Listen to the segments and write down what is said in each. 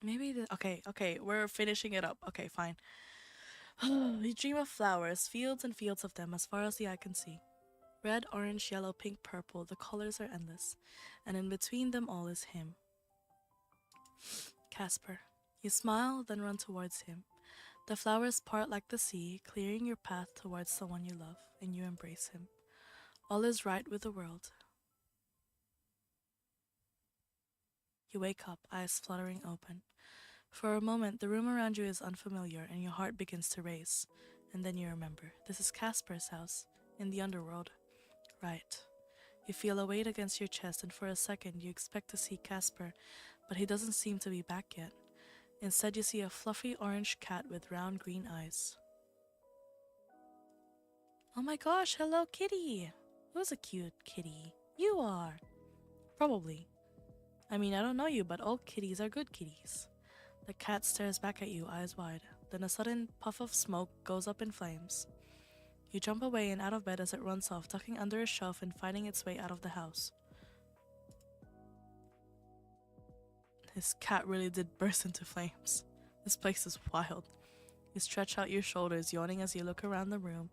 Maybe the okay, we're finishing it up. Okay, fine. You dream of flowers, fields and fields of them as far as the eye can see. Red, orange, yellow, pink, purple, the colors are endless. And in between them all is him, Casper. You smile, then run towards him. The flowers part like the sea, clearing your path towards the one you love, and you embrace him. All is right with the world. You wake up, eyes fluttering open. For a moment, the room around you is unfamiliar, and your heart begins to race. And then you remember this is Casper's house, in the underworld. Right. You feel a weight against your chest, and for a second, you expect to see Casper, but he doesn't seem to be back yet. Instead, you see a fluffy orange cat with round green eyes. Oh my gosh, hello, kitty! Who's a cute kitty? You are! Probably. I mean, I don't know you, but all kitties are good kitties. The cat stares back at you, eyes wide. Then a sudden puff of smoke goes up in flames. You jump away and out of bed as it runs off, ducking under a shelf and fighting its way out of the house. His cat really did burst into flames. This place is wild. You stretch out your shoulders, yawning as you look around the room.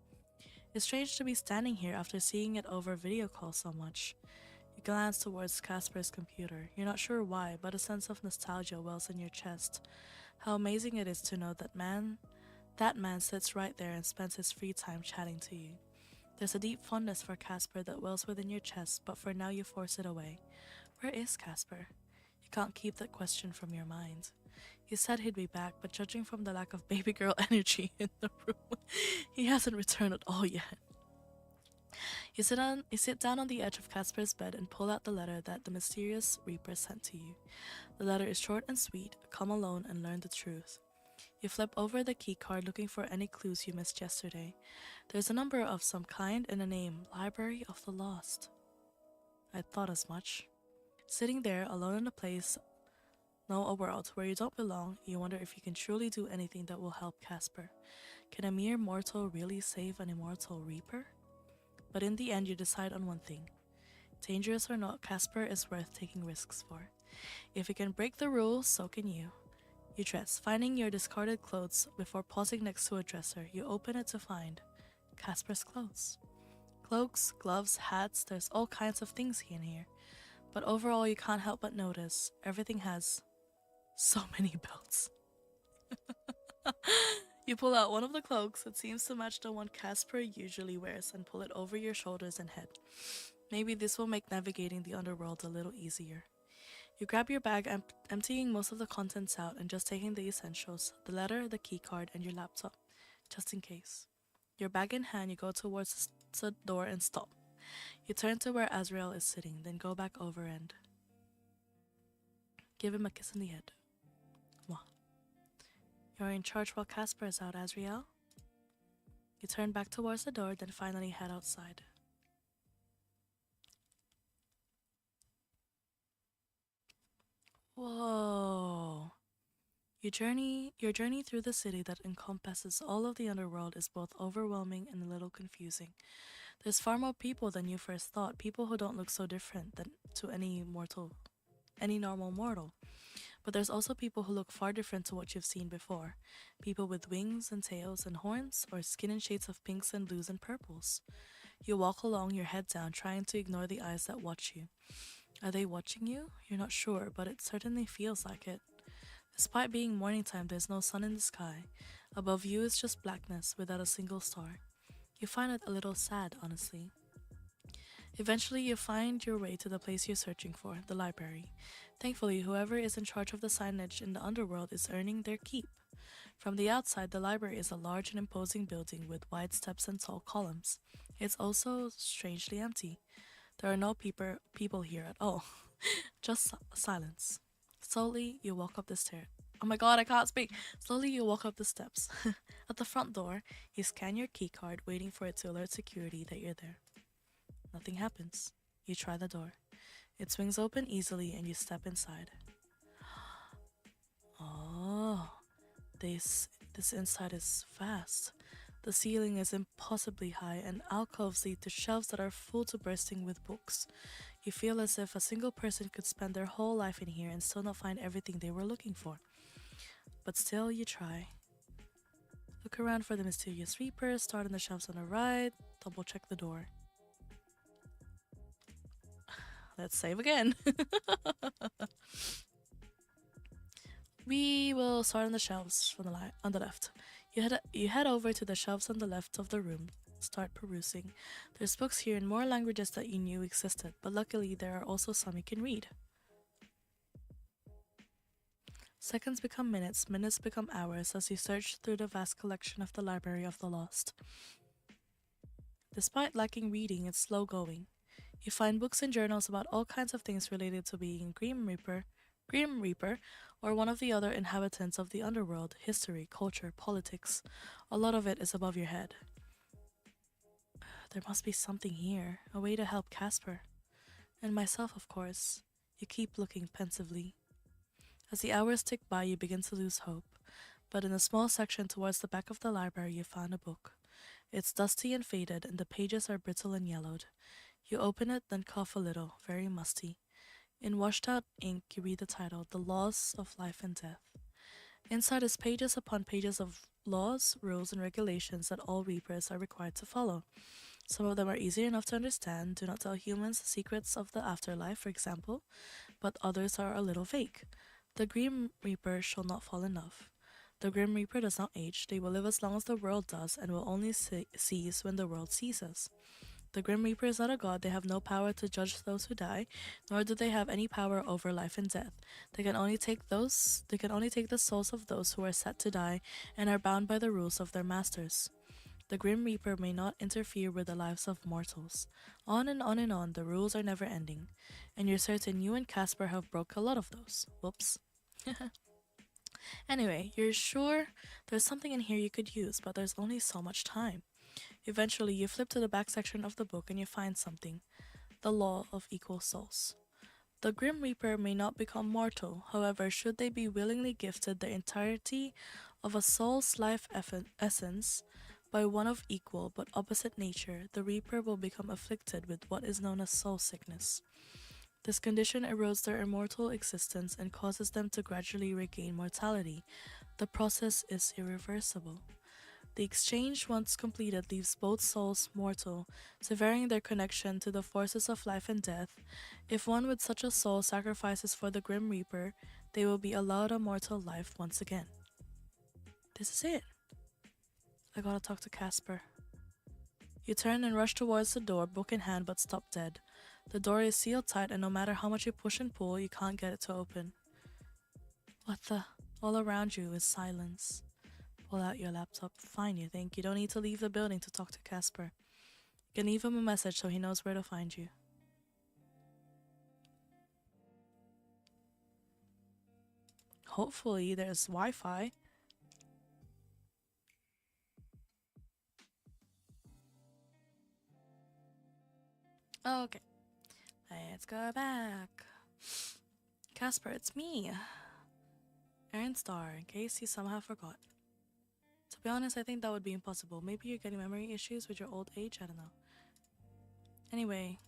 It's strange to be standing here after seeing it over video call so much. You glance towards Casper's computer. You're not sure why, but a sense of nostalgia wells in your chest. How amazing it is to know that man sits right there and spends his free time chatting to you. There's a deep fondness for Casper that wells within your chest, but for now you force it away. Where is Casper? You can't keep that question from your mind. He said he'd be back, but judging from the lack of baby girl energy in the room, he hasn't returned at all yet. You sit down on the edge of Casper's bed and pull out the letter that the mysterious Reaper sent to you. The letter is short and sweet. Come alone and learn the truth. You flip over the keycard looking for any clues you missed yesterday. There's a number of some kind and a name, Library of the Lost. I thought as much. Sitting there, alone in a place, no, a world where you don't belong, you wonder if you can truly do anything that will help Casper. Can a mere mortal really save an immortal Reaper? But in the end, you decide on one thing. Dangerous or not, Casper is worth taking risks for. If he can break the rules, so can you. You dress, finding your discarded clothes before pausing next to a dresser. You open it to find Casper's clothes. Cloaks, gloves, hats, there's all kinds of things in here. But overall, you can't help but notice everything has so many belts. You pull out one of the cloaks that seems to match the one Casper usually wears and pull it over your shoulders and head. Maybe this will make navigating the underworld a little easier. You grab your bag, emptying most of the contents out and just taking the essentials, the letter, the keycard, and your laptop, just in case. Your bag in hand, you go towards the door and stop. You turn to where Azrael is sitting, then go back over and give him a kiss in the head. Mwah. You're in charge while Casper is out, Azrael. You turn back towards the door, then finally head outside. Whoa. Your journey through the city that encompasses all of the underworld is both overwhelming and a little confusing. There's far more people than you first thought, people who don't look so different than to any normal mortal. But there's also people who look far different to what you've seen before. People with wings and tails and horns, or skin in shades of pinks and blues and purples. You walk along, your head down, trying to ignore the eyes that watch you. Are they watching you? You're not sure, but it certainly feels like it. Despite being morning time, there's no sun in the sky. Above you is just blackness without a single star. You find it a little sad, honestly. Eventually, you find your way to the place you're searching for, the library. Thankfully, whoever is in charge of the signage in the underworld is earning their keep. From the outside, the library is a large and imposing building with wide steps and tall columns. It's also strangely empty. There are no people here at all, just silence. Slowly, you walk up the stairs. Oh my god, I can't speak! Slowly, you walk up the steps. At the front door, you scan your keycard, waiting for it to alert security that you're there. Nothing happens. You try the door. It swings open easily and you step inside. Oh, this inside is vast. The ceiling is impossibly high and alcoves lead to shelves that are full to bursting with books. You feel as if a single person could spend their whole life in here and still not find everything they were looking for. But still, you try. Look around for the mysterious Reaper, start on the shelves on the right, double check the door. Let's save again. We will start on the shelves from on the left. You head over to the shelves on the left of the room. Start perusing. There's books here in more languages that you knew existed, but luckily there are also some you can read. Seconds become minutes, minutes become hours as you search through the vast collection of the Library of the Lost. Despite lacking reading, it's slow going. You find books and journals about all kinds of things related to being Grim Reaper, or one of the other inhabitants of the underworld, history, culture, politics. A lot of it is above your head. There must be something here, a way to help Casper. And myself, of course. You keep looking pensively. As the hours tick by, you begin to lose hope. But in a small section towards the back of the library, you find a book. It's dusty and faded, and the pages are brittle and yellowed. You open it, then cough a little, very musty. In washed out ink, you read the title, The Laws of Life and Death. Inside is pages upon pages of laws, rules, and regulations that all Reapers are required to follow. Some of them are easy enough to understand, do not tell humans the secrets of the afterlife, for example, but others are a little vague. The Grim Reaper shall not fall in love. The Grim Reaper does not age, they will live as long as the world does and will only cease when the world ceases. The Grim Reaper is not a god, they have no power to judge those who die, nor do they have any power over life and death. They can only take the souls of those who are set to die and are bound by the rules of their masters. The Grim Reaper may not interfere with the lives of mortals. On and on and on, the rules are never ending, and you're certain you and Casper have broke a lot of those. Whoops. Anyway, you're sure there's something in here you could use, but there's only so much time. Eventually, you flip to the back section of the book and you find something. The Law of Equal Souls. The Grim Reaper may not become mortal, however, should they be willingly gifted the entirety of a soul's life essence by one of equal but opposite nature, the Reaper will become afflicted with what is known as soul sickness. This condition erodes their immortal existence and causes them to gradually regain mortality. The process is irreversible. The exchange, once completed, leaves both souls mortal, severing their connection to the forces of life and death. If one with such a soul sacrifices for the Grim Reaper, they will be allowed a mortal life once again. This is it. I gotta talk to Casper. You turn and rush towards the door, book in hand, but stop dead. The door is sealed tight, and no matter how much you push and pull, you can't get it to open. What the? All around you is silence. Pull out your laptop. Fine, you think. You don't need to leave the building to talk to Casper. You can leave him a message so he knows where to find you. Hopefully there's Wi-Fi. Okay. Let's go back. Casper, it's me. Aaron Star, in case you somehow forgot. To be honest, I think that would be impossible. Maybe you're getting memory issues with your old age, I don't know. Anyway.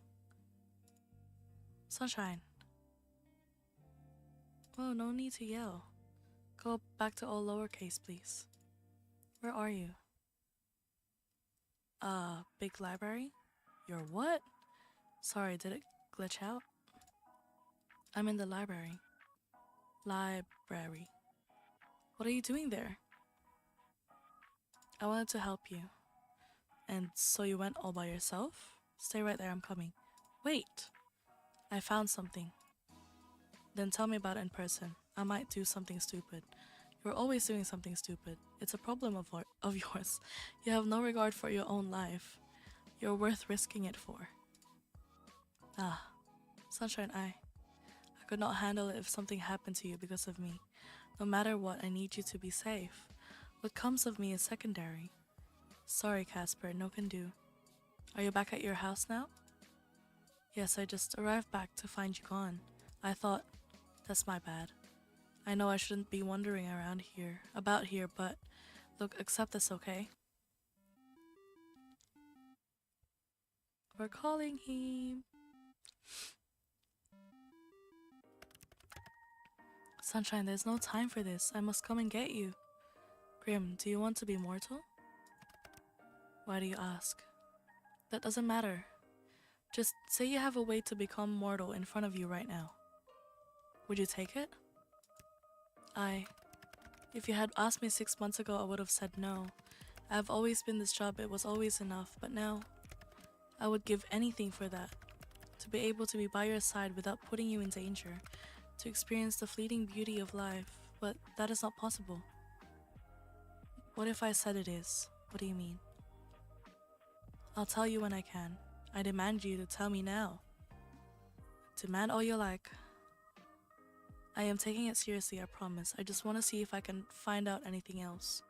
Sunshine. Oh, no need to yell. Go back to all lowercase, please. Where are you? Big library? Your what? Sorry, did it glitch out? I'm in the library. Library. What are you doing there? I wanted to help you. And so you went all by yourself? Stay right there, I'm coming. Wait! I found something. Then tell me about it in person. I might do something stupid. You're always doing something stupid. It's a problem of yours. You have no regard for your own life. You're worth risking it for. Ah, Sunshine, I could not handle it if something happened to you because of me. No matter what, I need you to be safe. What comes of me is secondary. Sorry, Casper, no can do. Are you back at your house now? Yes, I just arrived back to find you gone. I thought, that's my bad. I know I shouldn't be wandering about here, but look, accept this, okay? We're calling him. Sunshine, there's no time for this. I must come and get you. Grim, do you want to be mortal? Why do you ask? That doesn't matter. Just say you have a way to become mortal in front of you right now. Would you take it? If you had asked me 6 months ago, I would have said no. I've always been this job, it was always enough, but now, I would give anything for that. To be able to be by your side without putting you in danger. To experience the fleeting beauty of life, but that is not possible. What if I said it is? What do you mean? I'll tell you when I can. I demand you to tell me now. Demand all you like. I am taking it seriously, I promise. I just want to see if I can find out anything else.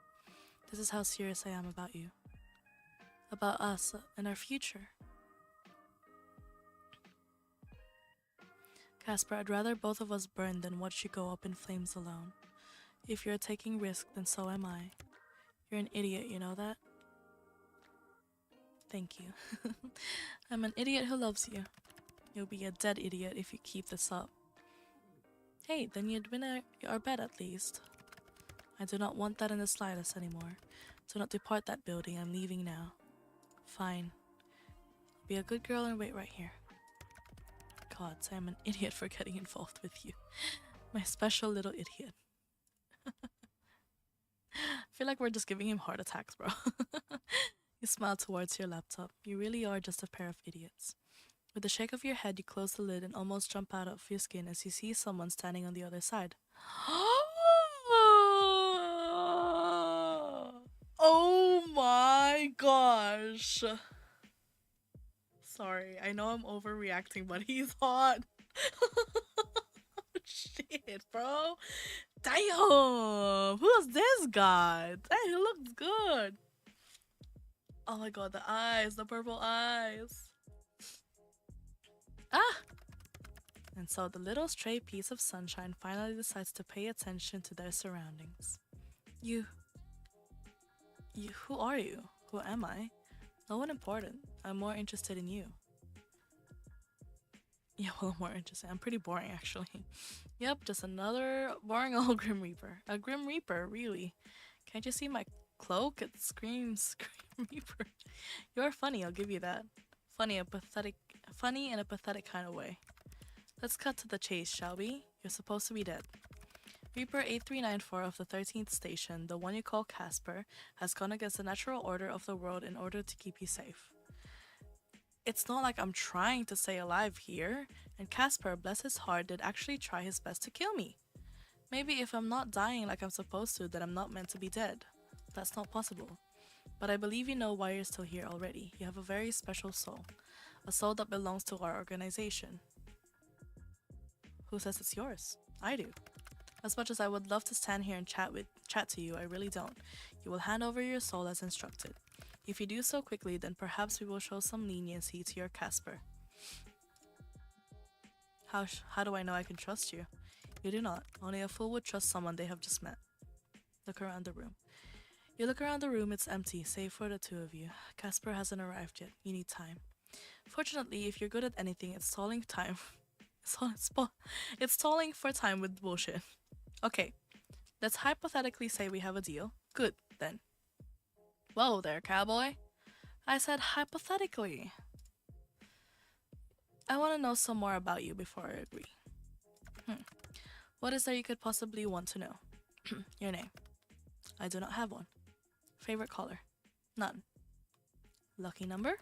This is how serious I am about you. About us and our future. Casper, I'd rather both of us burn than watch you go up in flames alone. If you're taking risk, then so am I. You're an idiot, you know that? Thank you. I'm an idiot who loves you. You'll be a dead idiot if you keep this up. Hey, then you'd win our bet at least. I do not want that in the slightest anymore. Do not depart that building, I'm leaving now. Fine. Be a good girl and wait right here. Gods, I am an idiot for getting involved with you. My special little idiot. I feel like we're just giving him heart attacks, bro. You smile towards your laptop. You really are just a pair of idiots. With a shake of your head, you close the lid and almost jump out of your skin as you see someone standing on the other side. Oh my gosh. Sorry, I know I'm overreacting, but he's hot. Shit, bro. Damn. Who's this guy? Damn, he looks good. Oh my god, the eyes, the purple eyes. Ah! And so the little stray piece of sunshine finally decides to pay attention to their surroundings. You, who are you? Who am I? No one important. I'm more interested in you. Yeah, well, more interesting. I'm pretty boring, actually. Yep, just another boring old Grim Reaper. A Grim Reaper, really. Can't you see my cloak? It screams Grim Reaper. You're funny, I'll give you that. Funny in a pathetic kind of way. Let's cut to the chase, shall we? You're supposed to be dead. Reaper 8394 of the 13th station, the one you call Casper, has gone against the natural order of the world in order to keep you safe. It's not like I'm trying to stay alive here, and Casper, bless his heart, did actually try his best to kill me. Maybe if I'm not dying like I'm supposed to, then I'm not meant to be dead. That's not possible. But I believe you know why you're still here already. You have a very special soul. A soul that belongs to our organization. Who says it's yours? I do. As much as I would love to stand here and chat to you, I really don't. You will hand over your soul as instructed. If you do so quickly, then perhaps we will show some leniency to your Casper. How do I know I can trust you? You do not. Only a fool would trust someone they have just met. Look around the room. You look around the room, it's empty, save for the two of you. Casper hasn't arrived yet. You need time. Fortunately, if you're good at anything, it's stalling time. It's stalling for time with bullshit. Okay, let's hypothetically say we have a deal. Good, then. Whoa there, cowboy. I said hypothetically. I want to know some more about you before I agree. What is there you could possibly want to know? Your name. I do not have one. Favorite color? None. Lucky number?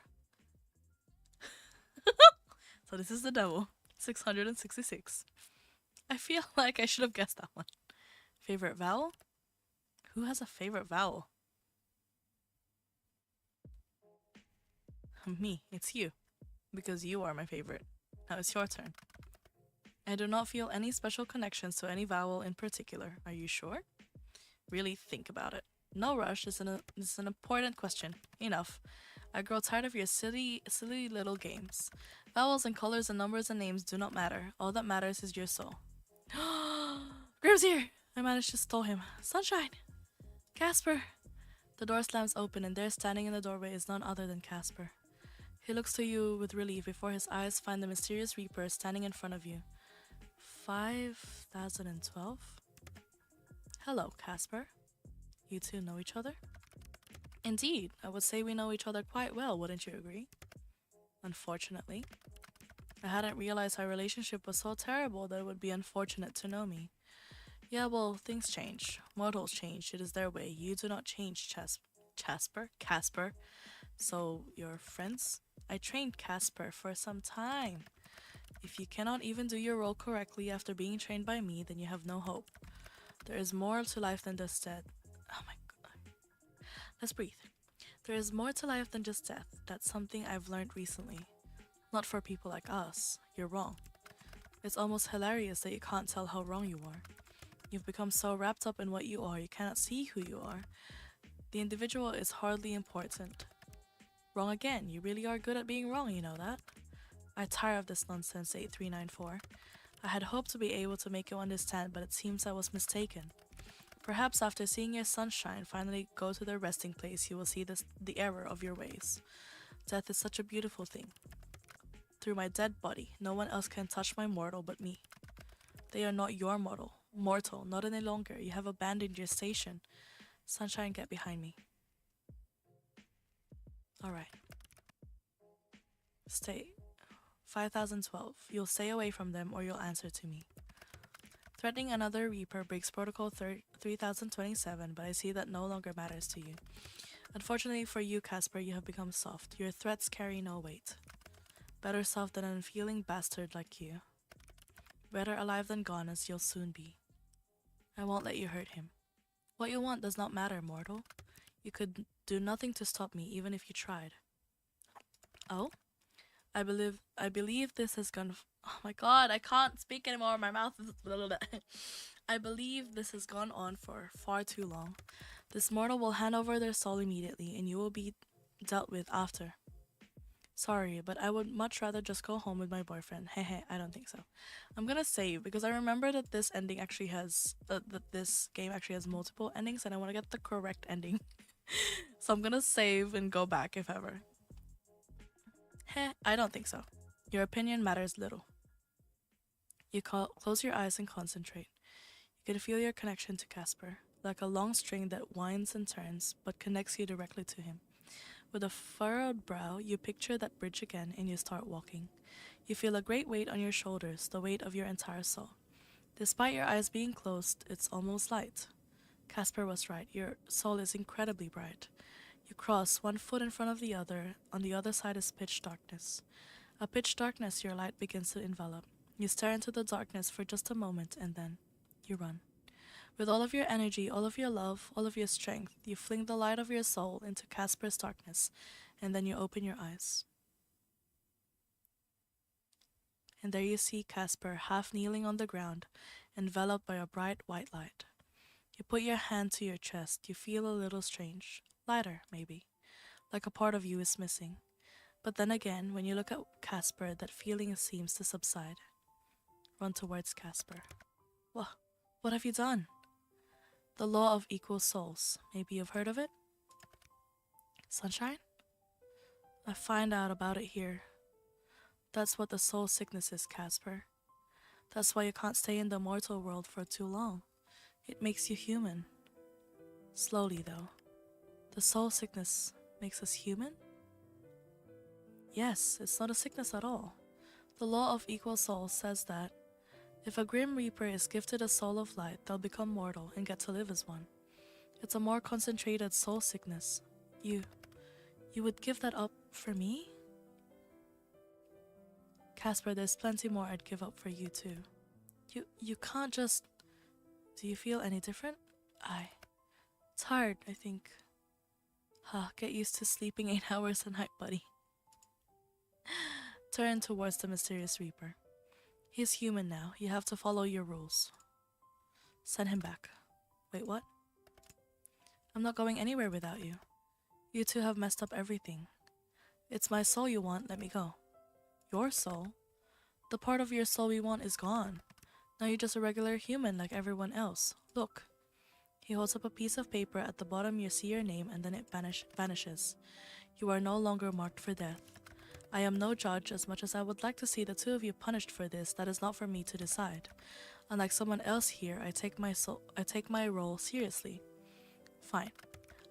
So this is the devil. 666. I feel like I should have guessed that one. Favorite vowel? Who has a favorite vowel? Me, it's you. Because you are my favorite. Now it's your turn. I do not feel any special connections to any vowel in particular. Are you sure? Really think about it. No rush, this is an important question. Enough. I grow tired of your silly little games. Vowels and colors and numbers and names do not matter. All that matters is your soul. Grim's here! I managed to stall him. Sunshine! Casper! The door slams open and there standing in the doorway is none other than Casper. He looks to you with relief before his eyes find the mysterious Reaper standing in front of you. 5012? Hello, Casper. You two know each other? Indeed, I would say we know each other quite well, wouldn't you agree? Unfortunately. I hadn't realized our relationship was so terrible that it would be unfortunate to know me. Yeah, well, things change. Mortals change. It is their way. You do not change, Casper. So, you're friends? I trained Casper for some time. If you cannot even do your role correctly after being trained by me, then you have no hope. There is more to life than just death. Oh my god. Let's breathe. There is more to life than just death. That's something I've learned recently. Not for people like us. You're wrong. It's almost hilarious that you can't tell how wrong you are. You've become so wrapped up in what you are, you cannot see who you are. The individual is hardly important. Wrong again. You really are good at being wrong, you know that? I tire of this nonsense, 8394. I had hoped to be able to make you understand, but it seems I was mistaken. Perhaps after seeing your sunshine finally go to their resting place, you will see the error of your ways. Death is such a beautiful thing. Through my dead body, no one else can touch my mortal but me. They are not your mortal, not any longer. You have abandoned your station. Sunshine, get behind me. Alright. Stay. 5012. You'll stay away from them or you'll answer to me. Threatening another Reaper breaks Protocol 3027, but I see that no longer matters to you. Unfortunately for you, Casper, you have become soft. Your threats carry no weight. Better soft than an unfeeling bastard like you. Better alive than gone as you'll soon be. I won't let you hurt him. What you want does not matter, mortal. You could do nothing to stop me, even if you tried. Oh? I believe this has gone. Oh my god, I can't speak anymore. My mouth is. I believe this has gone on for far too long. This mortal will hand over their soul immediately, and you will be dealt with after. Sorry, but I would much rather just go home with my boyfriend. Hehe, I don't think so. I'm gonna save because I remember that this ending actually has that this game actually has multiple endings, and I want to get the correct ending. So I'm gonna save and go back if ever. Heh, I don't think so. Your opinion matters little. You close your eyes and concentrate. You can feel your connection to Casper, like a long string that winds and turns, but connects you directly to him. With a furrowed brow, you picture that bridge again and you start walking. You feel a great weight on your shoulders, the weight of your entire soul. Despite your eyes being closed, it's almost light. Casper was right, your soul is incredibly bright. You cross one foot in front of the other, on the other side is pitch darkness. A pitch darkness your light begins to envelop. You stare into the darkness for just a moment and then you run. With all of your energy, all of your love, all of your strength, you fling the light of your soul into Casper's darkness, and then you open your eyes. And there you see Casper half kneeling on the ground, enveloped by a bright white light. You put your hand to your chest, you feel a little strange. Lighter, maybe. Like a part of you is missing. But then again, when you look at Casper, that feeling seems to subside. Run towards Casper. What have you done? The law of equal souls. Maybe you've heard of it? Sunshine? I find out about it here. That's what the soul sickness is, Casper. That's why you can't stay in the mortal world for too long. It makes you human. Slowly, though. The soul sickness makes us human? Yes, it's not a sickness at all. The law of equal souls says that if a Grim Reaper is gifted a soul of light, they'll become mortal and get to live as one. It's a more concentrated soul sickness. You would give that up for me? Casper, there's plenty more I'd give up for you too. You can't just... Do you feel any different? It's hard, I think. Get used to sleeping 8 hours a night, buddy. Turn towards the mysterious Reaper. He's human now. You have to follow your rules. Send him back. Wait, what? I'm not going anywhere without you. You two have messed up everything. It's my soul you want, let me go. Your soul? The part of your soul we want is gone. Now you're just a regular human like everyone else. Look. He holds up a piece of paper. At the bottom you see your name and then it vanishes. You are no longer marked for death. I am no judge. As much as I would like to see the two of you punished for this, that is not for me to decide. Unlike someone else here, I take my role seriously. Fine.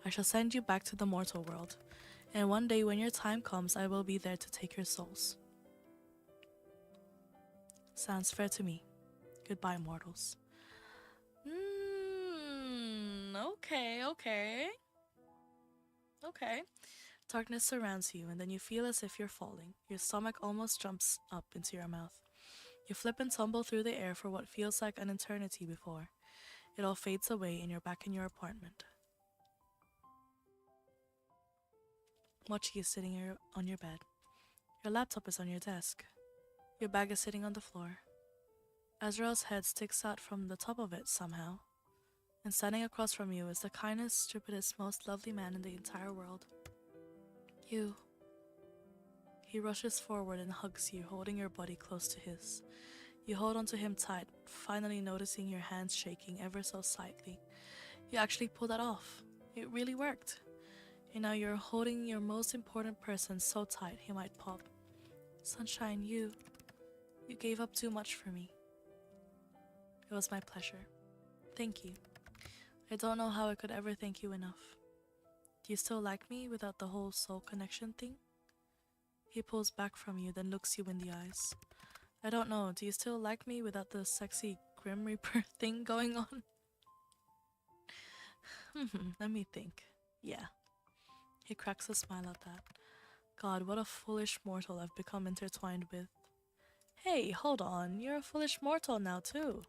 I shall send you back to the mortal world, and one day when your time comes, I will be there to take your souls. Sounds fair to me. Goodbye, mortals. Okay. Okay. Darkness surrounds you, and then you feel as if you're falling. Your stomach almost jumps up into your mouth. You flip and tumble through the air for what feels like an eternity before. It all fades away, and you're back in your apartment. Mochi is sitting on your bed. Your laptop is on your desk. Your bag is sitting on the floor. Azrael's head sticks out from the top of it somehow. And standing across from you is the kindest, stupidest, most lovely man in the entire world. You. He rushes forward and hugs you, holding your body close to his. You hold onto him tight, finally noticing your hands shaking ever so slightly. You actually pulled that off. It really worked. And now you're holding your most important person so tight he might pop. Sunshine, you gave up too much for me. It was my pleasure. Thank you. I don't know how I could ever thank you enough. Do you still like me without the whole soul connection thing? He pulls back from you, then looks you in the eyes. I don't know, do you still like me without the sexy Grim Reaper thing going on? Let me think. Yeah. He cracks a smile at that. God, what a foolish mortal I've become intertwined with. Hey, hold on, you're a foolish mortal now too.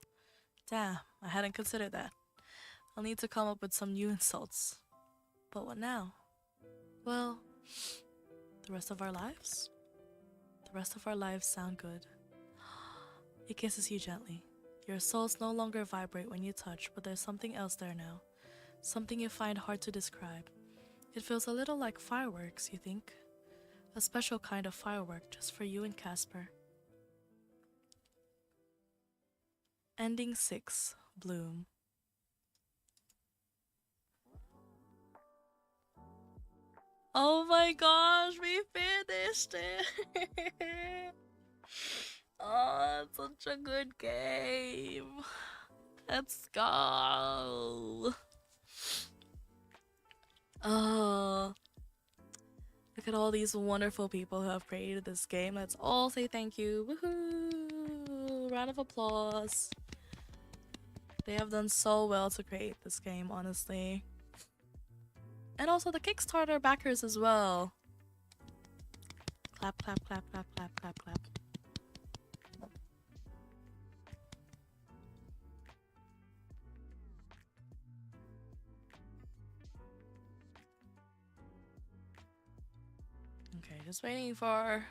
Damn, I hadn't considered that. I'll need to come up with some new insults. But what now? Well, the rest of our lives? The rest of our lives sound good. He kisses you gently. Your souls no longer vibrate when you touch, but there's something else there now. Something you find hard to describe. It feels a little like fireworks, you think? A special kind of firework just for you and Casper. Ending 6. Bloom. Oh my gosh, we finished it! Oh, it's such a good game. Let's go. Oh, look at all these wonderful people who have created this game. Let's all say thank you. Woohoo! Round of applause. They have done so well to create this game, honestly. And also the Kickstarter backers as well. Clap, clap, clap, clap, clap, clap, clap. Okay, just waiting for...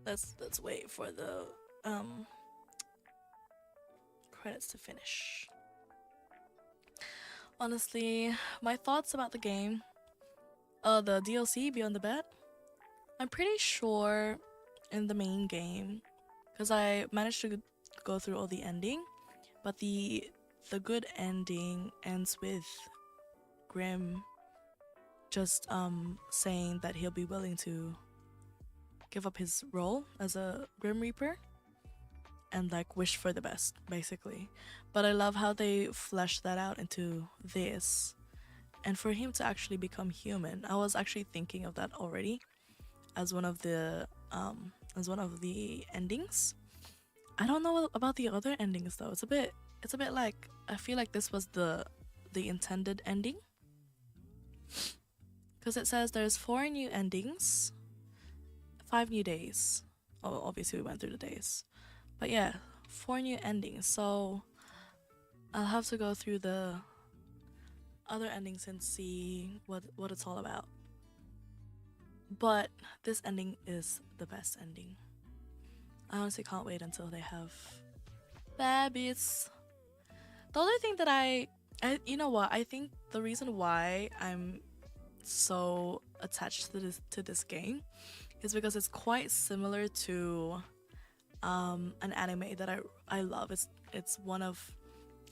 Let's wait for the credits to finish. Honestly, my thoughts about the game, the DLC Beyond the Bet, I'm pretty sure in the main game, because I managed to go through all the ending, but the good ending ends with Grim just saying that he'll be willing to give up his role as a Grim Reaper and like wish for the best, basically. But I love how they fleshed that out into this, and for him to actually become human. I was actually thinking of that already as one of the endings. I don't know about the other endings though. It's a bit like, I feel like this was the intended ending, because it says there's 4 new endings, 5 new days. Oh, obviously we went through the days, but yeah, 4 new endings. So I'll have to go through the other endings and see what it's all about. But this ending is the best ending. I honestly can't wait until they have babies. The other thing that I you know what, I think the reason why I'm so attached to this game is because it's quite similar to an anime that I love. It's one of,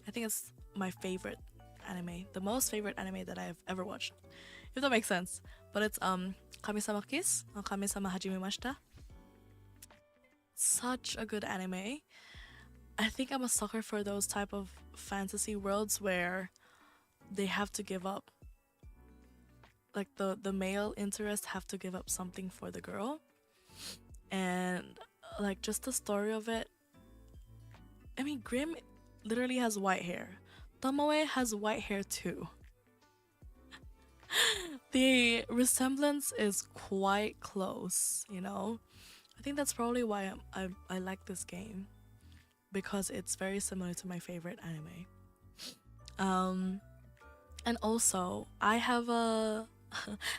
I think it's my favorite anime, the most favorite anime that I've ever watched, if that makes sense. But it's Kami-sama Kiss no Kami-sama Hajimemashita. such a good anime. I think I'm a sucker for those type of fantasy worlds where they have to give up, like the male interest have to give up something for the girl, and like just the story of it. I mean, Grim literally has white hair. Tomoe has white hair too. The resemblance is quite close, you know? I think that's probably why I like this game, because it's very similar to my favorite anime. Um, and also I have a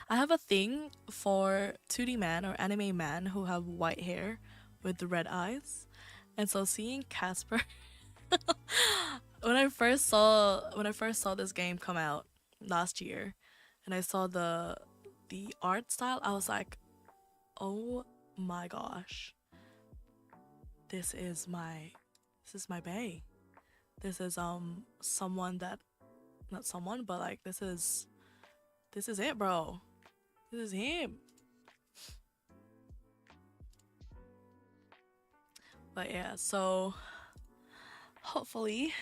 I have a thing for 2D man or anime man who have white hair with the red eyes. And so seeing Casper when I first saw this game come out last year and I saw the art style, I was like, "Oh my gosh. This is my bae. This is someone that not someone, but like this is it, bro. This is him." But yeah, so hopefully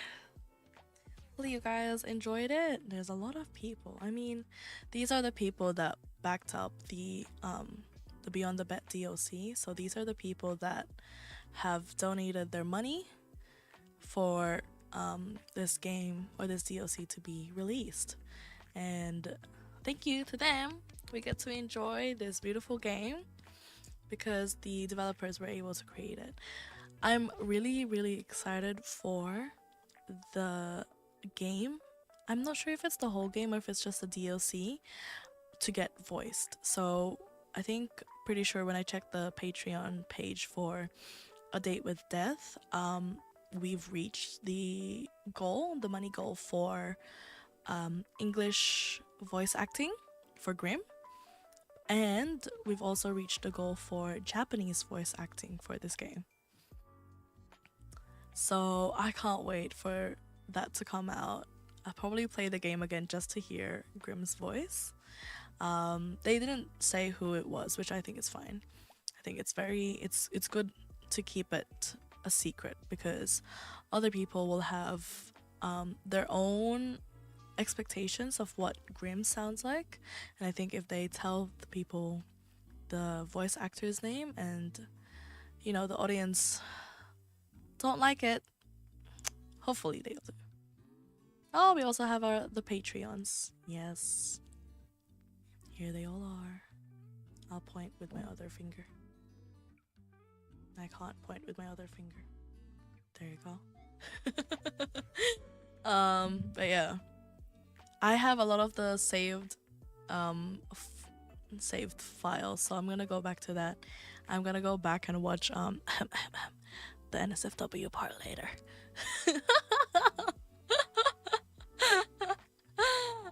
you guys enjoyed it. There's a lot of people. I mean, these are the people that backed up the Beyond the Bet DOC. So these are the people that have donated their money for this game or this DOC to be released. And thank you to them. We get to enjoy this beautiful game because the developers were able to create it. I'm really, really excited for the game. I'm not sure if it's the whole game or if it's just the DLC to get voiced. So I think, pretty sure when I checked the Patreon page for A Date with Death, we've reached the goal, the money goal for English voice acting for Grimm. And we've also reached the goal for Japanese voice acting for this game. So I can't wait for that to come out. I'll probably play the game again just to hear Grimm's voice. They didn't say who it was, which I think is fine. I think it's good to keep it a secret because other people will have their own expectations of what Grimm sounds like, and I think if they tell the people the voice actor's name and the audience don't like it, hopefully they'll do. Oh, we also have the Patreons. Yes, here they all are. I'll point with my other finger. I can't point with my other finger. There you go. But yeah, I have a lot of the saved saved files, so I'm gonna go back to that. I'm gonna go back and watch the NSFW part later.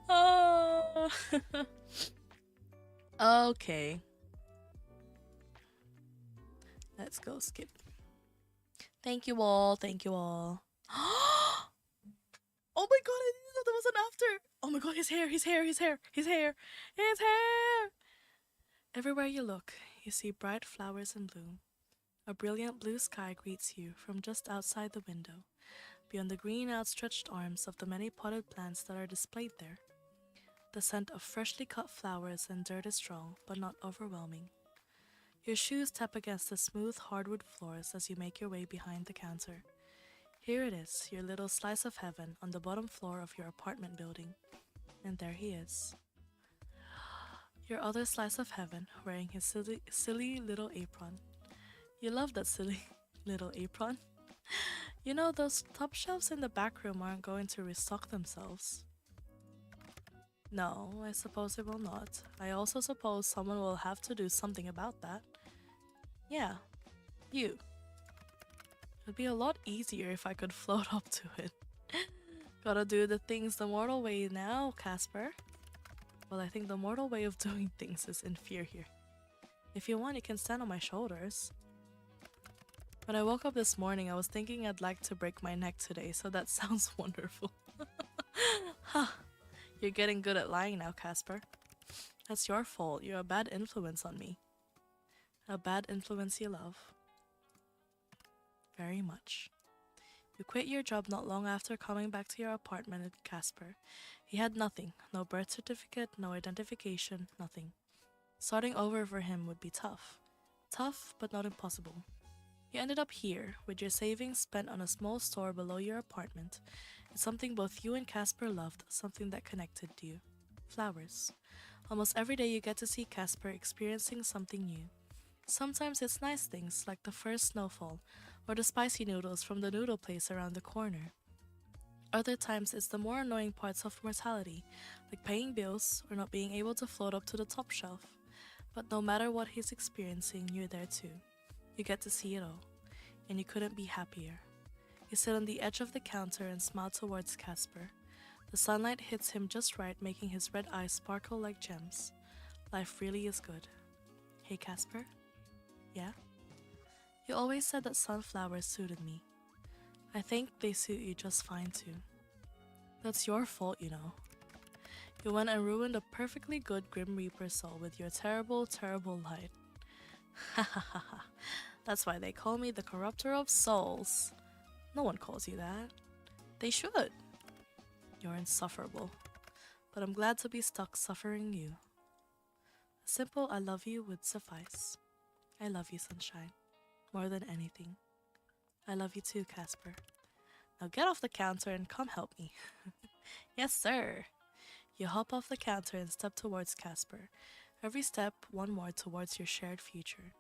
Oh. Okay, let's go skip. Thank you all. Thank you all. Oh my god, I didn't know there was an after. Oh my god, his hair, his hair, his hair, his hair, his hair. Everywhere you look, you see bright flowers in bloom. A brilliant blue sky greets you from just outside the window, beyond the green outstretched arms of the many potted plants that are displayed there. The scent of freshly cut flowers and dirt is strong, but not overwhelming. Your shoes tap against the smooth hardwood floors as you make your way behind the counter. Here it is, your little slice of heaven on the bottom floor of your apartment building. And there he is. Your other slice of heaven, wearing his silly little apron. You love that silly little apron. You know, those top shelves in the back room aren't going to restock themselves. No, I suppose it will not. I also suppose someone will have to do something about that. Yeah, you. It'd be a lot easier if I could float up to it. Gotta do the things the mortal way now, Casper. Well, I think the mortal way of doing things is in fear here. If you want, you can stand on my shoulders. When I woke up this morning, I was thinking I'd like to break my neck today, so that sounds wonderful. Huh. You're getting good at lying now, Casper. That's your fault. You're a bad influence on me. A bad influence you love. very much. You quit your job not long after coming back to your apartment in Casper. He had nothing, no birth certificate, no identification, nothing. Starting over for him would be tough. Tough, but not impossible. You ended up here, with your savings spent on a small store below your apartment. It's something both you and Casper loved, something that connected you. Flowers. Almost every day you get to see Casper experiencing something new. Sometimes it's nice things like the first snowfall or the spicy noodles from the noodle place around the corner. Other times it's the more annoying parts of mortality, like paying bills or not being able to float up to the top shelf. But no matter what he's experiencing, you're there too. You get to see it all, and you couldn't be happier. You sit on the edge of the counter and smile towards Casper. The sunlight hits him just right, making his red eyes sparkle like gems. Life really is good. Hey Casper? Yeah? You always said that sunflowers suited me. I think they suit you just fine too. That's your fault, you know. You went and ruined a perfectly good Grim Reaper soul with your terrible, terrible light. Ha ha ha ha. That's why they call me the corrupter of souls. No one calls you that. They should. You're insufferable. But I'm glad to be stuck suffering you. A simple I love you would suffice. I love you, sunshine. More than anything. I love you too, Casper. Now get off the counter and come help me. Yes, sir. You hop off the counter and step towards Casper. Every step, one more towards your shared future.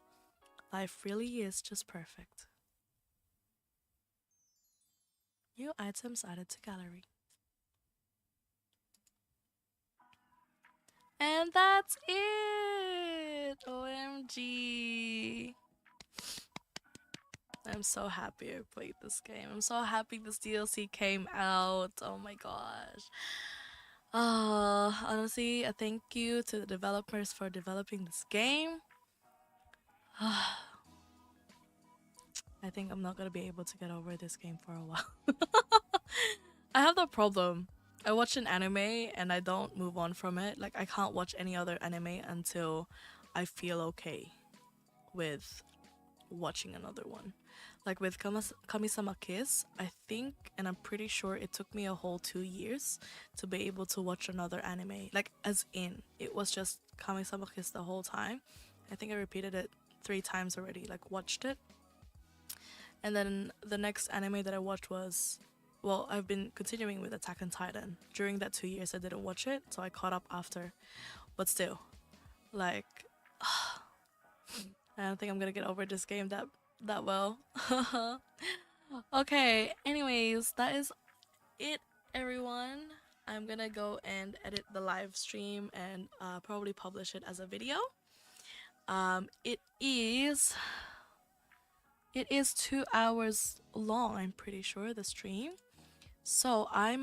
Life really is just perfect. New items added to gallery. And that's it! OMG. I'm so happy I played this game. I'm so happy this DLC came out. Oh my gosh. Honestly, a thank you to the developers for developing this game. I think I'm not gonna be able to get over this game for a while. I have that problem. I watch an anime and I don't move on from it. Like, I can't watch any other anime until I feel okay with watching another one. Like with Kamisama Kiss, I think, and I'm pretty sure it took me a whole 2 years to be able to watch another anime. Like, as in, it was just Kamisama Kiss the whole time. I think I repeated it 3 times already, like watched it. And then the next anime that I watched was, well, I've been continuing with Attack on Titan. During that 2 years I didn't watch it, so I caught up after. But still, like, I don't think I'm gonna get over this game that well. Okay, anyways, that is it, everyone. I'm gonna go and edit the live stream and probably publish it as a video. It is 2 hours long, I'm pretty sure, the stream. So I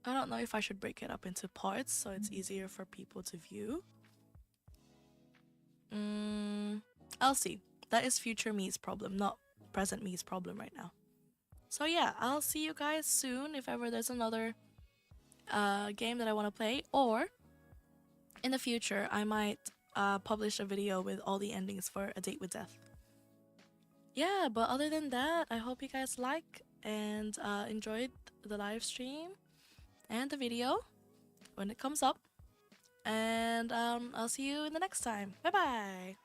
don't know if I should break it up into parts so it's easier for people to view. I'll see. That is future me's problem, not present me's problem right now. So yeah, I'll see you guys soon if ever there's another game that I want to play, or in the future I might publish a video with all the endings for A Date with Death. Yeah, but other than that, I hope you guys like and enjoyed the live stream and the video when it comes up. And I'll see you in the next time. Bye bye!